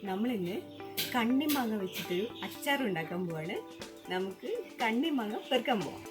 നമ്മളിന്ന് കണ്ണിമാങ്ങ വെച്ചിട്ടൊരു അച്ചാർ ഉണ്ടാക്കാൻ പോവാണ്. നമുക്ക് കണ്ണിമാങ്ങ പെറുക്കാൻ പോവാം.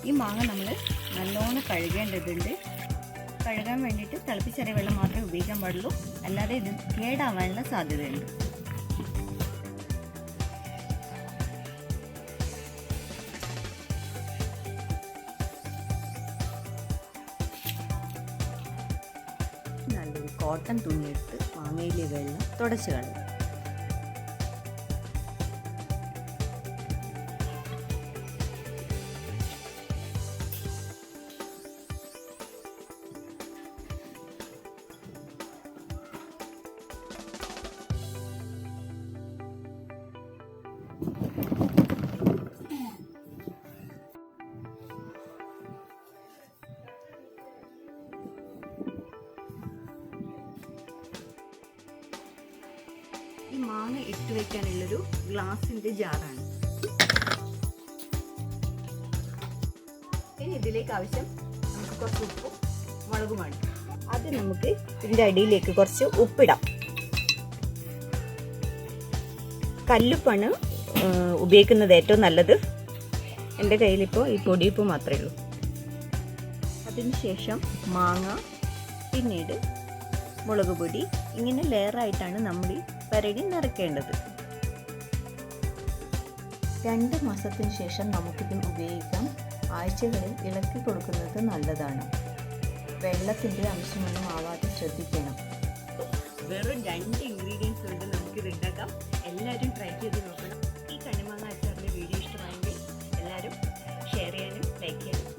ഈ മാങ്ങ നമ്മൾ നല്ലോണം കഴുകേണ്ടതുണ്ട്. കഴുകാൻ വേണ്ടിയിട്ട് തിളപ്പിച്ചറിയ വെള്ളം മാത്രമേ ഉപയോഗിക്കാൻ പാടുള്ളൂ, അല്ലാതെ ഇത് കേടാവാനുള്ള സാധ്യതയുണ്ട്. നല്ലൊരു കോട്ടൺ തുണിയെടുത്ത് മാങ്ങയിലെ വെള്ളം തുടച്ച് കളയും. ഈ മാങ്ങ ഇട്ട് വയ്ക്കാനുള്ളൊരു ഗ്ലാസിൻ്റെ ജാറാണ്. ഇനി ഇതിലേക്ക് ആവശ്യം നമുക്ക് കുറച്ച് ഉപ്പും മുളകുമാണ്. അത് നമുക്ക് ഇതിൻ്റെ അടിയിലേക്ക് കുറച്ച് ഉപ്പിടാം. കല്ലുപ്പാണ് ഉപയോഗിക്കുന്നത് ഏറ്റവും നല്ലത്. എൻ്റെ കയ്യിലിപ്പോൾ ഈ പൊടിയുപ്പ് മാത്രമേ ഉള്ളൂ. അതിനുശേഷം മാങ്ങ, പിന്നീട് മുളക് പൊടി, ഇങ്ങനെ ലെയറായിട്ടാണ് നമ്മൾ ഈ പരടി നിറയ്ക്കേണ്ടത്. 2 മാസത്തിന് ശേഷം നമുക്കിത് ഉപയോഗിക്കാം. ആഴ്ചകളിൽ ഇളക്കി കൊടുക്കുന്നത് നല്ലതാണ്. വെള്ളത്തിൻ്റെ അംശമൊന്നും ആവാതെ ശ്രദ്ധിക്കണം. വെറും 2 ഇൻഗ്രീഡിയൻസ് കൊണ്ട് നമുക്കിത് ഉണ്ടാക്കാം. എല്ലാവരും ട്രൈ ചെയ്ത് നോക്കണം. ഈ കണ്ണിമാങ്ങ അച്ചാറിൻ്റെ വീഡിയോ ഇഷ്ടമായെങ്കിൽ എല്ലാവരും ഷെയർ ചെയ്യാനും ലൈക്ക് ചെയ്യാനും